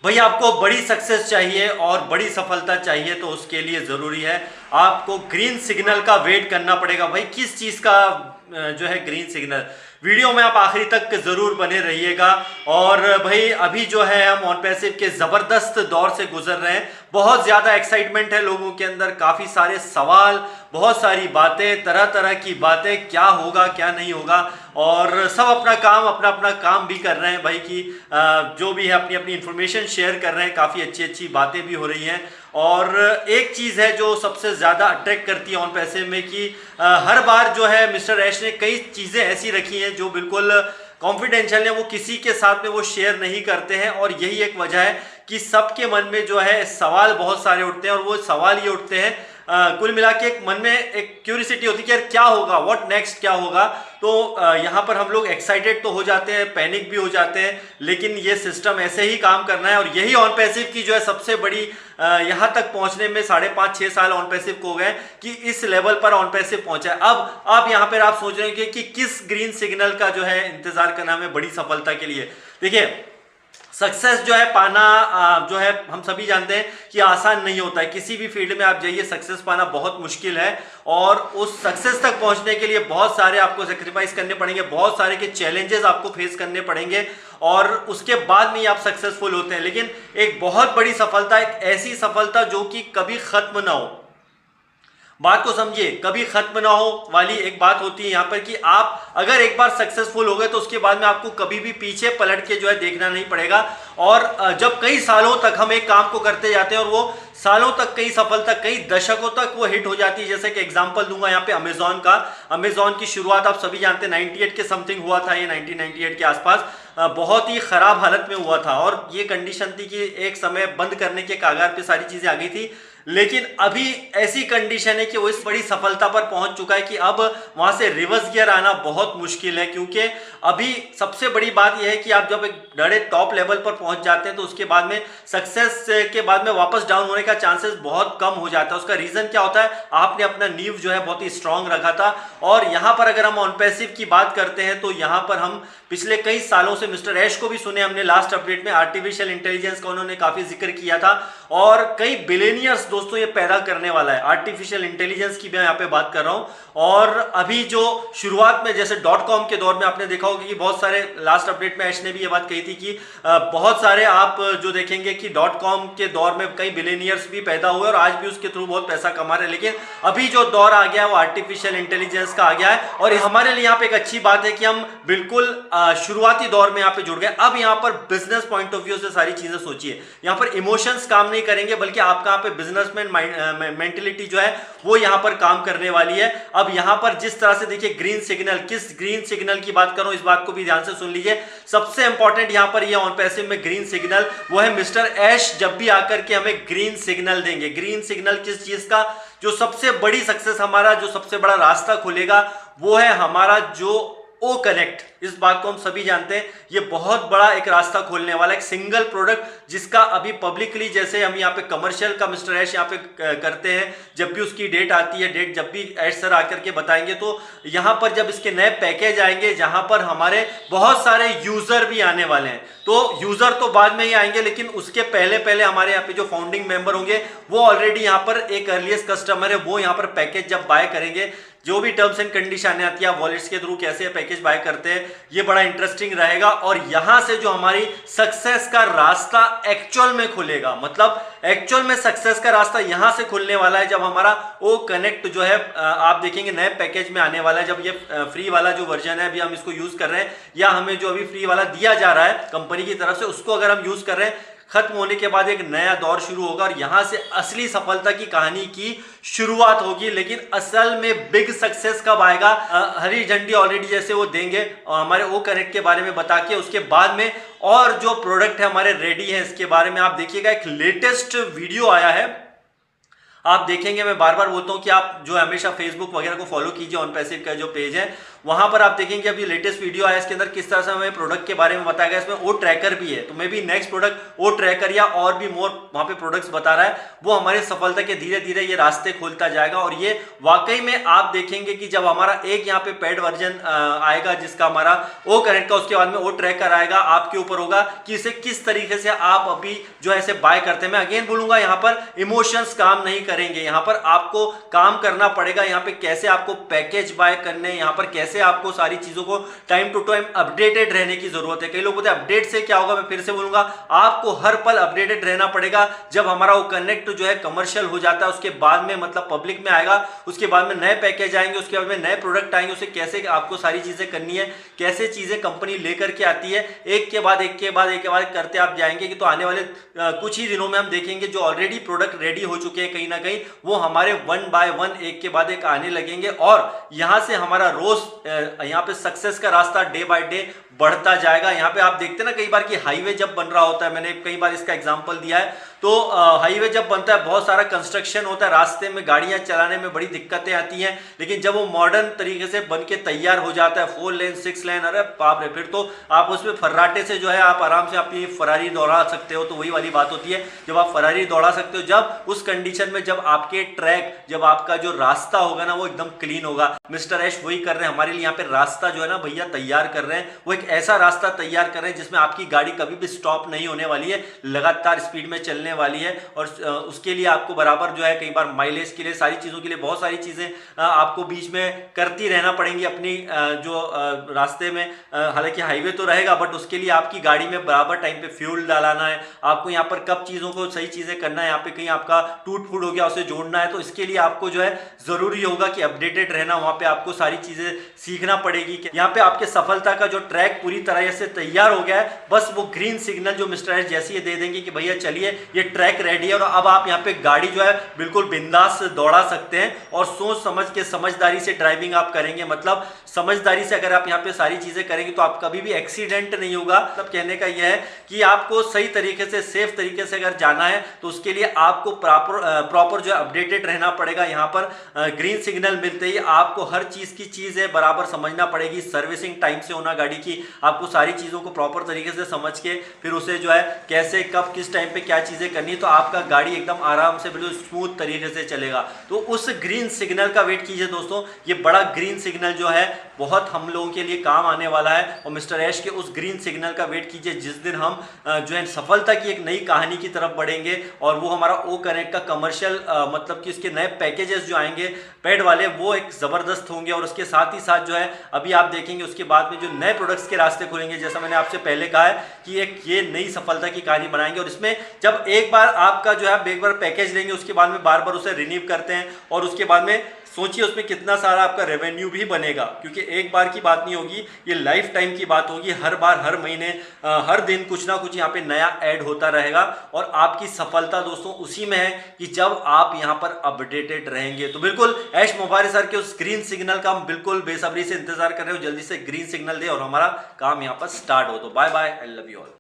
भाई आपको बड़ी सक्सेस चाहिए और बड़ी सफलता चाहिए तो उसके लिए ज़रूरी है आपको ग्रीन सिग्नल का वेट करना पड़ेगा। भाई किस चीज़ का जो है ग्रीन सिग्नल, वीडियो में आप आखिरी तक ज़रूर बने रहिएगा। और भाई अभी जो है हम ऑन पैसिव के ज़बरदस्त दौर से गुजर रहे हैं, बहुत ज़्यादा एक्साइटमेंट है लोगों के अंदर, काफ़ी सारे सवाल, बहुत सारी बातें, तरह तरह की बातें, क्या होगा क्या नहीं होगा। और सब अपना अपना काम भी कर रहे हैं भाई कि जो भी है अपनी अपनी इंफॉर्मेशन शेयर कर रहे हैं, काफ़ी अच्छी अच्छी बातें भी हो रही हैं। और एक चीज़ है जो सबसे ज़्यादा अट्रैक्ट करती है ऑन पैसिव में कि हर बार जो है मिस्टर ऐश ने कई चीज़ें ऐसी रखी हैं जो बिल्कुल कॉन्फिडेंशियल है, वो किसी के साथ में वो शेयर नहीं करते हैं। और यही एक वजह है कि सबके मन में जो है सवाल बहुत सारे उठते हैं। और वो सवाल ये उठते हैं, कुल मिला के एक मन में एक क्यूरियोसिटी होती है कि यार क्या होगा, व्हाट नेक्स्ट, क्या होगा। तो यहाँ पर हम लोग एक्साइटेड तो हो जाते हैं, पैनिक भी हो जाते हैं, लेकिन ये सिस्टम ऐसे ही काम करना है। और यही ऑन पैसिव की जो है सबसे बड़ी यहाँ तक पहुंचने में 5.5-6 साल ऑन पैसिव को हो गए कि इस लेवल पर ऑन पैसिव पहुंचा है। अब आप यहाँ पर आप सोच रहे हैं कि किस ग्रीन सिग्नल का जो है इंतजार करना हमें बड़ी सफलता के लिए। देखिए सक्सेस जो है पाना जो है हम सभी जानते हैं कि आसान नहीं होता है, किसी भी फील्ड में आप जाइए सक्सेस पाना बहुत मुश्किल है। और उस सक्सेस तक पहुंचने के लिए बहुत सारे आपको सेक्रीफाइस करने पड़ेंगे, बहुत सारे के चैलेंजेस आपको फेस करने पड़ेंगे और उसके बाद में ही आप सक्सेसफुल होते हैं। लेकिन एक बहुत बड़ी सफलता, एक ऐसी सफलता जो कि कभी खत्म ना हो, बात को समझिए, कभी खत्म ना हो वाली एक बात होती है यहाँ पर कि आप अगर एक बार सक्सेसफुल हो गए तो उसके बाद में आपको कभी भी पीछे पलट के जो है देखना नहीं पड़ेगा। और जब कई सालों तक हम एक काम को करते जाते हैं और वो सालों तक, कई सफलता, कई दशकों तक वो हिट हो जाती है। जैसे कि एग्जांपल दूंगा यहाँ पे अमेजॉन का। अमेजॉन की शुरुआत आप सभी जानते हैं 98 के समथिंग हुआ था, ये 1998 के आसपास बहुत ही खराब हालत में हुआ था। और ये कंडीशन थी कि एक समय बंद करने के कागार पे सारी चीजें आ गई थी। लेकिन अभी ऐसी कंडीशन है कि वो इस बड़ी सफलता पर पहुंच चुका है कि अब वहां से रिवर्स गियर आना बहुत मुश्किल है। क्योंकि अभी सबसे बड़ी बात यह है कि आप जब एक बड़े टॉप लेवल पर पहुंच जाते हैं तो उसके बाद में सक्सेस के बाद में वापस डाउन होने का चांसेस बहुत कम हो जाता है। उसका रीजन क्या होता है, आपने अपना नींव जो है बहुत ही स्ट्रांग रखा था। और यहां पर अगर हम ऑन पैसिव की बात करते हैं तो यहां पर हम पिछले कई सालों से मिस्टर ऐश को भी सुने हमने, लास्ट अपडेट में आर्टिफिशियल इंटेलिजेंस का उन्होंने काफी जिक्र किया था। और कई बिलियनियर्स दोस्तों ये पैदा करने वाला है, आर्टिफिशियल इंटेलिजेंस की मैं यहाँ पे बात कर रहा हूँ। और अभी जो शुरुआत में जैसे .com के दौर में आपने देखा होगा कि बहुत सारे, लास्ट अपडेट में ऐश ने भी ये बात कही थी कि बहुत सारे आप जो देखेंगे कि .com के दौर में कई बिलियनियर्स भी पैदा हुए और आज भी उसके थ्रू बहुत पैसा कमा रहे हैं। लेकिन अभी जो दौर आ गया है वो आर्टिफिशियल इंटेलिजेंस का आ गया है। और हमारे लिए यहाँ पे एक अच्छी बात है कि हम बिल्कुल शुरुआती दौर में यहाँ पे जुड़ गए। अब यहाँ पर बिजनेस पॉइंट ऑफ व्यू से सारी चीजें सोचिए, यहाँ पर इमोशंस काम नहीं करेंगे बल्कि आपका यहाँ पे बिजनेसमैन मेंटेलिटी जो है वो यहाँ पर काम करने वाली है। अब यहाँ पर जिस तरह से देखिए ग्रीन सिग्नल, किस ग्रीन सिग्नल की बात करूं इस बात को भी ध्यान से सुन लीजिए। सबसे इंपॉर्टेंट यहाँ पर ये ऑन पैसिव में ग्रीन सिग्नल वो है मिस्टर ऐश जब भी आकर के हमें ग्रीन सिग्नल देंगे। ग्रीन सिग्नल किस चीज का, जो सबसे बड़ी सक्सेस, हमारा जो सबसे बड़ा रास्ता खुलेगा वो है हमारा जो ओ कनेक्ट। इस बात को हम सभी जानते हैं, ये बहुत बड़ा एक रास्ता खोलने वाला एक सिंगल प्रोडक्ट जिसका अभी पब्लिकली, जैसे हम यहाँ पे कमर्शियल का मिस्टर ऐश यहाँ पे करते हैं, जब भी उसकी डेट आती है, डेट जब भी ऐश सर आकर के बताएंगे तो यहाँ पर जब इसके नए पैकेज आएंगे जहां पर हमारे बहुत सारे यूजर भी आने वाले हैं, तो यूजर तो बाद में ही आएंगे लेकिन उसके पहले पहले हमारे यहाँ पे जो फाउंडिंग मेंबर होंगे वो ऑलरेडी यहाँ पर एक अर्लीस्ट कस्टमर है, वो यहाँ पर पैकेज जब बाय करेंगे, जो भी टर्म्स एंड कंडीशन आती है, वॉलेट्स के थ्रू कैसे पैकेज बाय करते हैं, ये बड़ा इंटरेस्टिंग रहेगा। और यहां से जो हमारी सक्सेस का रास्ता एक्चुअल में खुलेगा, मतलब एक्चुअल में सक्सेस का रास्ता यहां से खुलने वाला है जब हमारा ओ कनेक्ट जो है आप देखेंगे नए पैकेज में आने वाला है। जब ये फ्री वाला जो वर्जन है अभी हम इसको यूज कर रहे हैं, या हमें जो अभी फ्री वाला दिया जा रहा है कंपनी की तरफ से, उसको अगर हम यूज कर रहे हैं, खत्म होने के बाद एक नया दौर शुरू होगा और यहां से असली सफलता की कहानी की शुरुआत होगी। लेकिन असल में बिग सक्सेस कब आएगा, हरी झंडी ऑलरेडी जैसे वो देंगे और हमारे ओ कनेक्ट के बारे में बता के उसके बाद में और जो प्रोडक्ट है हमारे रेडी है इसके बारे में आप देखिएगा। एक लेटेस्ट वीडियो आया है, आप देखेंगे, मैं बार बार बोलता हूं कि आप जो हमेशा फेसबुक वगैरह को फॉलो कीजिए, ऑन पैसिव का जो पेज है वहां पर आप देखेंगे अभी लेटेस्ट वीडियो आया इसके अंदर किस तरह से हमें प्रोडक्ट के बारे में बताया गया, इसमें ओ ट्रैकर भी है। तो मे भी नेक्स्ट प्रोडक्ट ओ ट्रैकर या और भी मोर वहां पे प्रोडक्ट्स बता रहा है, वो हमारे सफलता के धीरे धीरे ये रास्ते खोलता जाएगा। और ये वाकई में आप देखेंगे कि जब हमारा एक यहाँ पे पेड वर्जन आएगा जिसका हमारा ओ कनेक्ट का, उसके बाद में ओ ट्रैकर आएगा, आपके ऊपर होगा कि इसे किस तरीके से आप अभी जो है इसे बाय करते हैं। मैं अगेन बोलूंगा यहाँ पर इमोशंस काम नहीं करेंगे, यहाँ पर आपको काम करना पड़ेगा। यहाँ पे कैसे आपको पैकेज बाय करने, यहाँ पर कैसे आपको सारी चीजों को टाइम टू टाइम अपडेटेड रहने की जरूरत है। कई लोग बोलते हैं अपडेट से क्या होगा, मैं फिर से बोलूंगा आपको हर पल अपडेटेड रहना पड़ेगा। जब हमारा वो कनेक्ट जो है कमर्शियल हो जाता है उसके बाद में मतलब पब्लिक में आएगा, उसके बाद में नए पैकेज आएंगे, उसके बाद में नए प्रोडक्ट आएंगे, उसे कैसे आपको सारी चीजें करनी है, कैसे चीजें कंपनी लेकर के आती है, एक के बाद एक के बाद एक के बाद करते आप जाएंगे कि तो आने वाले कुछ ही दिनों में हम देखेंगे जो ऑलरेडी प्रोडक्ट रेडी हो चुके हैं कहीं ना कहीं वो हमारे वन बाय वन एक के बाद एक आने लगेंगे। और यहां से हमारा रोज यहाँ पे सक्सेस का रास्ता डे बाय डे बढ़ता जाएगा। यहाँ पे आप देखते हैं ना कई बार कि हाईवे जब बन रहा होता है, मैंने कई बार इसका एग्जांपल दिया है, तो हाईवे जब बनता है बहुत सारा कंस्ट्रक्शन होता है, रास्ते में गाड़ियां चलाने में बड़ी दिक्कतें आती हैं, लेकिन जब वो मॉडर्न तरीके से बन के तैयार हो जाता है 4 लेन 6 लेन, अरे बाप रे, फिर तो आप उसमें फर्राटे से जो है आप आराम से अपनी फरारी दौड़ा सकते हो। तो वही वाली बात होती है जब आप फरारी दौड़ा सकते हो, जब उस कंडीशन में जब आपके ट्रैक, जब आपका जो रास्ता होगा ना वो एकदम क्लीन होगा। मिस्टर ऐश वही कर रहे हैं हमारे लिए, यहाँ पे रास्ता जो है ना भैया तैयार कर रहे हैं, वो एक ऐसा रास्ता तैयार कर रहे हैं जिसमें आपकी गाड़ी कभी भी स्टॉप नहीं होने वाली है, लगातार स्पीड में चलने वाली है। और उसके लिए आपको बराबर जो है कई बार माइलेज के लिए, सारी चीजों के लिए बहुत सारी चीजें आपको बीच में करती रहना पड़ेंगी अपनी जो रास्ते में। हालांकि हाईवे तो रहेगा बट उसके लिए आपकी गाड़ी में बराबर टाइम पे फ्यूल डालाना है, आपको यहाँ पर कब चीजों को सही चीजें करना है, यहाँ पे कहीं आपका टूट फूट हो गया उसे जोड़ना है, तो इसके लिए आपको जो है जरूरी होगा कि अपडेटेड रहना, वहां पे आपको सारी चीजें सीखना पड़ेगी। यहाँ पे आपके सफलता का जो ट्रैक पूरी तरह से तैयार हो गया है, बस वो ग्रीन सिग्नल जो मिस्टर एच जैसे ही दे देंगे कि भैया चलिए ये ट्रैक रेडी है और अब आप यहाँ पे गाड़ी जो है बिल्कुल बिंदास से दौड़ा सकते हैं। और सोच समझ के समझदारी से ड्राइविंग आप करेंगे, मतलब समझदारी से अगर आप यहाँ पे सारी चीजें करेंगे तो आप कभी भी एक्सीडेंट नहीं होगा। मतलब कहने का यह है कि आपको सही तरीके से सेफ तरीके से अगर जाना है तो उसके लिए आपको प्रॉपर जो है अपडेटेड रहना पड़ेगा। यहाँ पर ग्रीन सिग्नल मिलते ही आपको हर चीज की चीज है बराबर समझना पड़ेगी, सर्विसिंग टाइम से होना गाड़ी की, आपको सारी चीजों को प्रॉपर तरीके से समझ के फिर उसे जो है कैसे कब किस टाइम पे क्या चीजें करनी, तो आपका गाड़ी एकदम आराम से बिल्कुल स्मूथ तरीके से चलेगा। तो उस ग्रीन सिग्नल का वेट कीजिए दोस्तों, ये बड़ा ग्रीन सिग्नल जो है बहुत हम लोगों के लिए काम आने वाला है। और मिस्टर ऐश के उस ग्रीन सिग्नल का वेट कीजिए जिस दिन हम जो है सफलता की एक नई कहानी की तरफ बढ़ेंगे और वो हमारा ओ कनेक्ट का कमर्शियल मतलब कि उसके नए पैकेजेस जो आएंगे पेड वाले वो एक जबरदस्त होंगे। और उसके साथ ही साथ जो है अभी आप देखेंगे उसके बाद में जो नए प्रोडक्ट्स के रास्ते खुलेंगे, जैसा मैंने आपसे पहले कहा है कि एक ये नई सफलता की कहानी बनाएंगे। और इसमें जब एक बार आपका जो है आप एक बार पैकेज लेंगे उसके बाद में बार बार उसे रिन्यू करते हैं और उसके बाद में सोचिए उसमें कितना सारा आपका रेवेन्यू भी बनेगा, क्योंकि एक बार की बात नहीं होगी, ये लाइफ टाइम की बात होगी। हर बार हर महीने हर दिन कुछ ना कुछ यहाँ पे नया ऐड होता रहेगा। और आपकी सफलता दोस्तों उसी में है कि जब आप यहाँ पर अपडेटेड रहेंगे। तो बिल्कुल ऐश मोबारी सर के उस ग्रीन सिग्नल का हम बिल्कुल बेसब्री से इंतजार कर रहे हो, जल्दी से ग्रीन सिग्नल दे और हमारा काम यहाँ पर स्टार्ट हो। तो bye bye, I love you all.